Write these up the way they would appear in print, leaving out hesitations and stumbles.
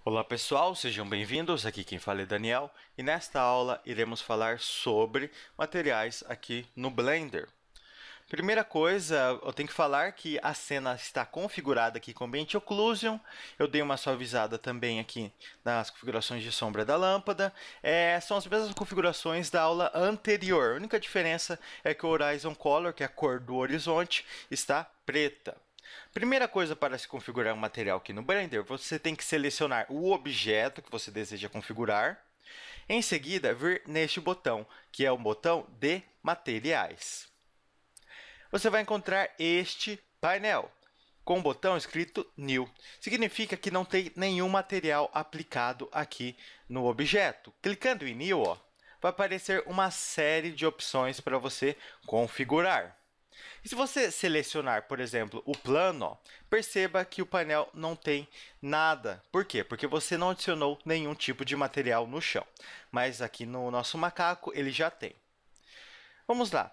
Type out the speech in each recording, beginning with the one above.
Olá pessoal, sejam bem-vindos. Aqui quem fala é Daniel e nesta aula iremos falar sobre materiais aqui no Blender. Primeira coisa, eu tenho que falar que a cena está configurada aqui com Ambient Occlusion. Eu dei uma suavizada também aqui nas configurações de sombra da lâmpada. São as mesmas configurações da aula anterior. A única diferença é que o Horizon Color, que é a cor do horizonte, está preta. Primeira coisa para se configurar um material aqui no Blender, você tem que selecionar o objeto que você deseja configurar. Em seguida, vir neste botão, que é o botão de materiais. Você vai encontrar este painel com o botão escrito New. Significa que não tem nenhum material aplicado aqui no objeto. Clicando em New, vai aparecer uma série de opções para você configurar. E se você selecionar, por exemplo, o plano, perceba que o painel não tem nada. Por quê? Porque você não adicionou nenhum tipo de material no chão. Mas aqui no nosso macaco ele já tem. Vamos lá.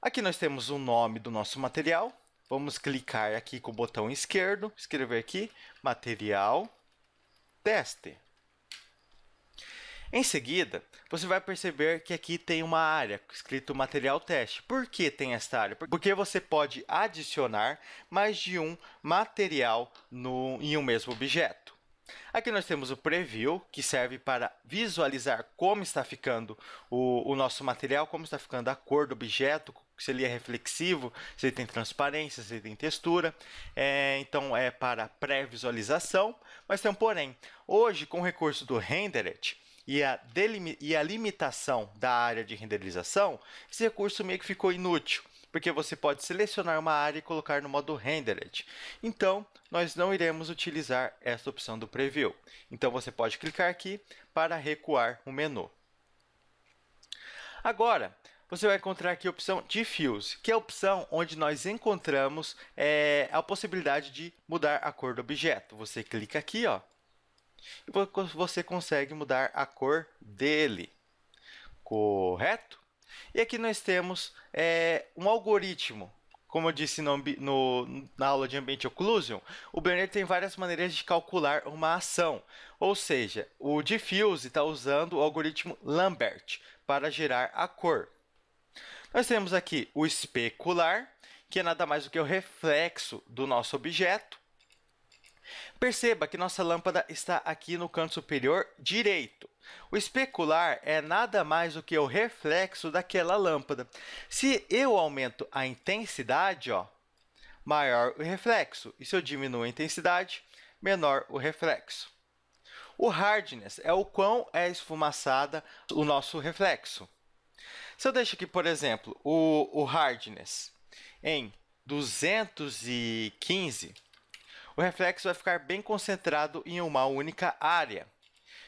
Aqui nós temos o nome do nosso material. Vamos clicar aqui com o botão esquerdo, escrever aqui, material, teste. Em seguida, você vai perceber que aqui tem uma área escrito material teste. Por que tem esta área? Porque você pode adicionar mais de um material em um mesmo objeto. Aqui nós temos o Preview, que serve para visualizar como está ficando o nosso material, como está ficando a cor do objeto, se ele é reflexivo, se ele tem transparência, se ele tem textura. Então, é para pré-visualização, mas tem um porém. Hoje, com o recurso do Rendered, e a limitação da área de renderização, esse recurso meio que ficou inútil, porque você pode selecionar uma área e colocar no modo Rendered. Então, nós não iremos utilizar essa opção do Preview. Então, você pode clicar aqui para recuar o menu. Agora, você vai encontrar aqui a opção Diffuse, que é a opção onde nós encontramos a possibilidade de mudar a cor do objeto. Você clica aqui, e você consegue mudar a cor dele, correto? E aqui nós temos um algoritmo. Como eu disse na aula de Ambient Occlusion, o Blender tem várias maneiras de calcular uma ação. Ou seja, o Diffuse está usando o algoritmo Lambert para gerar a cor. Nós temos aqui o especular, que é nada mais do que o reflexo do nosso objeto. Perceba que nossa lâmpada está aqui no canto superior direito. O especular é nada mais do que o reflexo daquela lâmpada. Se eu aumento a intensidade, maior o reflexo. E se eu diminuo a intensidade, menor o reflexo. O hardness é o quão é esfumaçada o nosso reflexo. Se eu deixo aqui, por exemplo, o hardness em 215, o reflexo vai ficar bem concentrado em uma única área.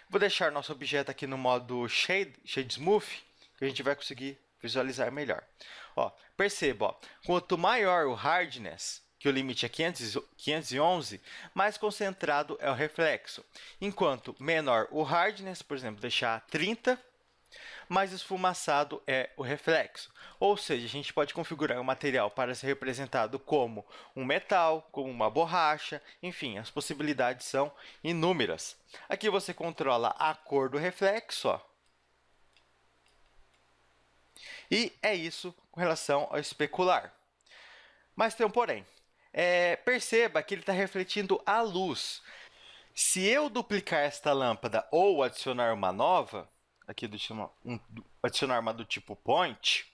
Vou deixar nosso objeto aqui no modo Shade Smooth, que a gente vai conseguir visualizar melhor. Perceba, quanto maior o hardness, que o limite é 511, mais concentrado é o reflexo. Enquanto menor o hardness, por exemplo, deixar 30, mais esfumaçado é o reflexo. Ou seja, a gente pode configurar o material para ser representado como um metal, como uma borracha, enfim, as possibilidades são inúmeras. Aqui você controla a cor do reflexo, E é isso com relação ao especular. Mas tem um porém. Perceba que ele está refletindo a luz. Se eu duplicar esta lâmpada ou adicionar uma nova, aqui adicionar uma do tipo point,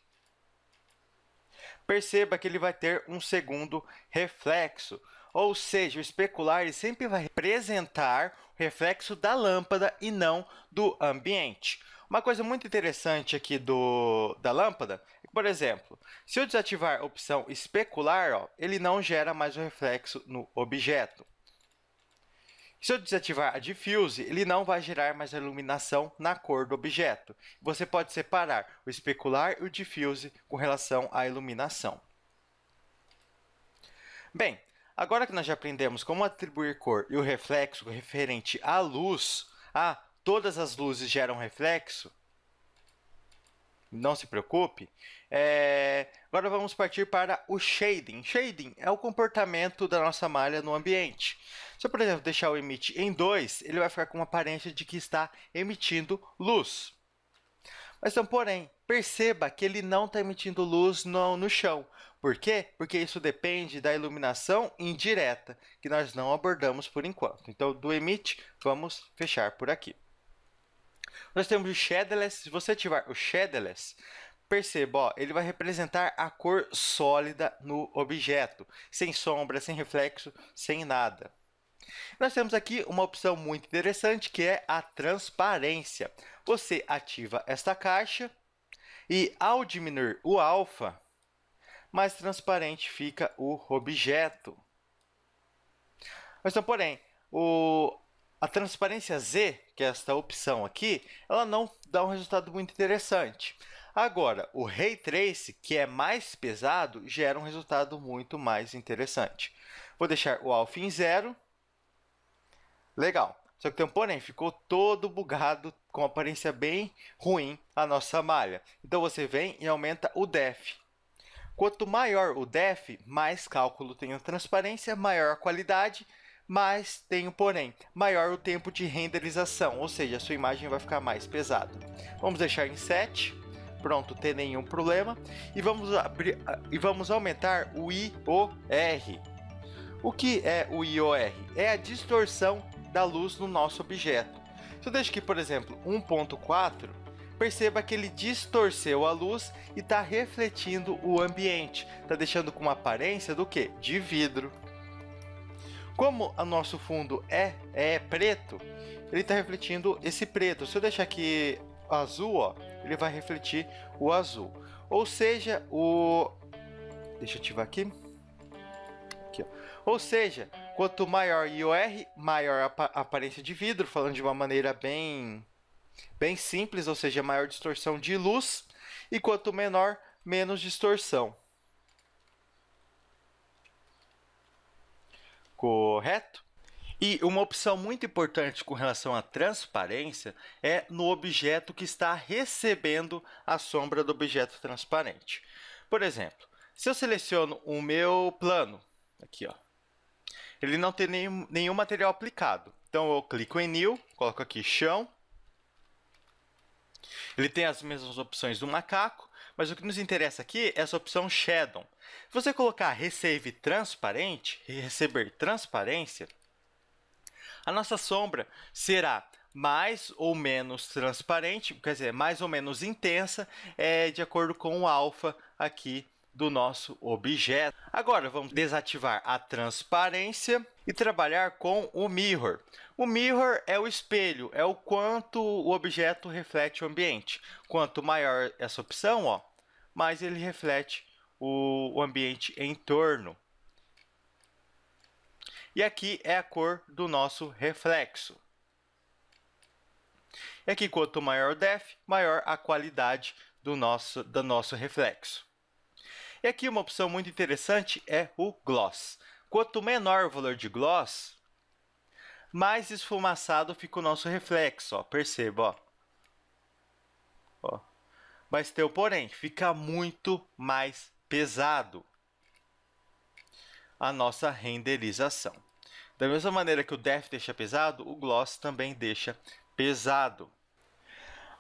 perceba que ele vai ter um segundo reflexo. Ou seja, o especular ele sempre vai representar o reflexo da lâmpada e não do ambiente. Uma coisa muito interessante aqui da lâmpada é que, por exemplo, se eu desativar a opção especular, ele não gera mais o reflexo no objeto. Se eu desativar a Diffuse, ele não vai gerar mais a iluminação na cor do objeto. Você pode separar o especular e o Diffuse com relação à iluminação. Bem, agora que nós já aprendemos como atribuir cor e o reflexo referente à luz, todas as luzes geram reflexo, não se preocupe. Agora vamos partir para o shading. Shading é o comportamento da nossa malha no ambiente. Se eu, por exemplo, deixar o emit em 2, ele vai ficar com uma aparência de que está emitindo luz. Mas, então, porém, perceba que ele não está emitindo luz no chão. Por quê? Porque isso depende da iluminação indireta, que nós não abordamos por enquanto. Então, do emit, vamos fechar por aqui. Nós temos o shadowless. Se você ativar o shadowless, perceba, ó, ele vai representar a cor sólida no objeto, sem sombra, sem reflexo, sem nada. Nós temos aqui uma opção muito interessante, que é a transparência. Você ativa esta caixa e, ao diminuir o alfa, mais transparente fica o objeto. Mas, então, porém, a transparência Z, que é esta opção aqui, ela não dá um resultado muito interessante. Agora, o Ray Trace, que é mais pesado, gera um resultado muito mais interessante. Vou deixar o alfa em 0. Legal. Só que, porém, ficou todo bugado, com aparência bem ruim a nossa malha. Então, você vem e aumenta o def. Quanto maior o def, mais cálculo tem a transparência, maior a qualidade, mas tem o porém, maior o tempo de renderização, ou seja, a sua imagem vai ficar mais pesada. Vamos deixar em 7. Pronto, tem nenhum problema. E vamos aumentar o IOR. O que é o IOR? É a distorção da luz no nosso objeto. Se eu deixo aqui, por exemplo, 1.4, perceba que ele distorceu a luz e está refletindo o ambiente. Está deixando com uma aparência do quê? De vidro. Como o nosso fundo é preto, ele está refletindo esse preto. Se eu deixar aqui azul, ó, ele vai refletir o azul. Ou seja, deixa eu ativar aqui. Aqui, ó. Ou seja, quanto maior IOR, maior a aparência de vidro, falando de uma maneira bem simples, ou seja, maior distorção de luz, e quanto menor, menos distorção. Correto? E uma opção muito importante com relação à transparência é no objeto que está recebendo a sombra do objeto transparente. Por exemplo, se eu seleciono o meu plano, aqui, ó, ele não tem nenhum material aplicado. Então, eu clico em New, coloco aqui chão. Ele tem as mesmas opções do macaco, mas o que nos interessa aqui é essa opção Shadow. Se você colocar Receive Transparente, receber transparência, a nossa sombra será mais ou menos transparente, quer dizer, mais ou menos intensa, de acordo com o alfa aqui do nosso objeto. Agora, vamos desativar a transparência e trabalhar com o Mirror. O Mirror é o espelho, é o quanto o objeto reflete o ambiente. Quanto maior essa opção, ó, mais ele reflete o ambiente em torno. E aqui é a cor do nosso reflexo. E aqui, quanto maior o def, maior a qualidade do nosso reflexo. E aqui uma opção muito interessante é o gloss. Quanto menor o valor de gloss, mais esfumaçado fica o nosso reflexo. Ó. Perceba, ó. Mas tem o porém, fica muito mais pesado a nossa renderização. Da mesma maneira que o def deixa pesado, o gloss também deixa pesado.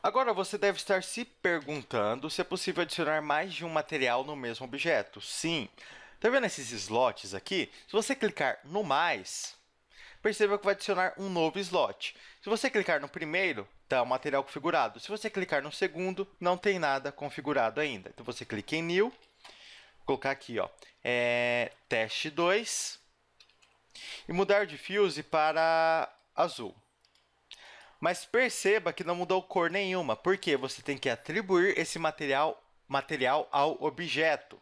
Agora, você deve estar se perguntando se é possível adicionar mais de um material no mesmo objeto. Sim. Está vendo esses slots aqui? Se você clicar no mais, perceba que vai adicionar um novo slot. Se você clicar no primeiro, está o material configurado. Se você clicar no segundo, não tem nada configurado ainda. Então, você clica em New, vou colocar aqui, ó, teste 2, e mudar de fuse para azul. Mas perceba que não mudou cor nenhuma, porque você tem que atribuir esse material ao objeto.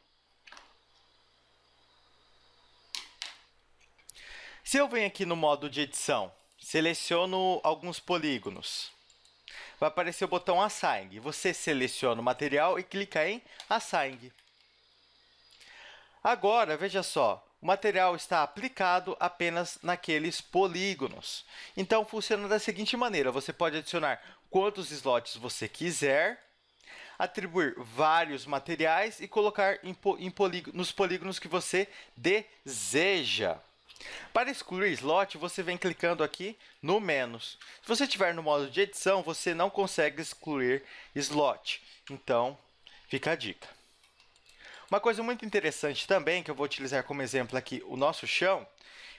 Se eu venho aqui no modo de edição, seleciono alguns polígonos, vai aparecer o botão Assign. Você seleciona o material e clica em Assign. Agora, veja só, o material está aplicado apenas naqueles polígonos. Então, funciona da seguinte maneira. Você pode adicionar quantos slots você quiser. atribuir vários materiais e colocar nos polígonos que você deseja. Para excluir slot, você vem clicando aqui no menos. Se você estiver no modo de edição, você não consegue excluir slot. Então, fica a dica. Uma coisa muito interessante também, que eu vou utilizar como exemplo aqui o nosso chão,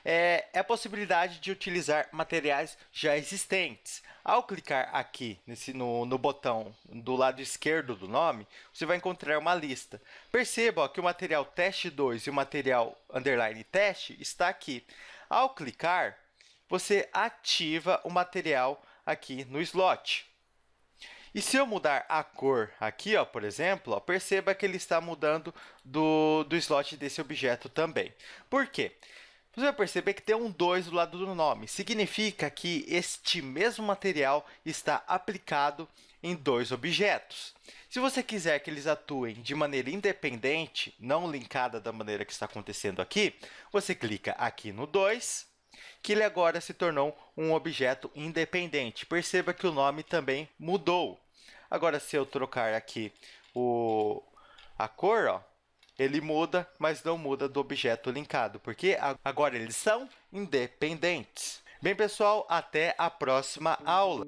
é a possibilidade de utilizar materiais já existentes. Ao clicar aqui no botão do lado esquerdo do nome, você vai encontrar uma lista. Perceba que o material teste 2 e o material underline teste está aqui. Ao clicar, você ativa o material aqui no slot. E se eu mudar a cor aqui, ó, por exemplo, ó, perceba que ele está mudando do slot desse objeto também. Por quê? Você vai perceber que tem um 2 do lado do nome. Significa que este mesmo material está aplicado em dois objetos. Se você quiser que eles atuem de maneira independente, não linkada da maneira que está acontecendo aqui, você clica aqui no 2, que ele agora se tornou um objeto independente. Perceba que o nome também mudou. Agora, se eu trocar aqui a cor, ó, ele muda, mas não muda do objeto linkado, porque agora eles são independentes. Bem, pessoal, até a próxima aula!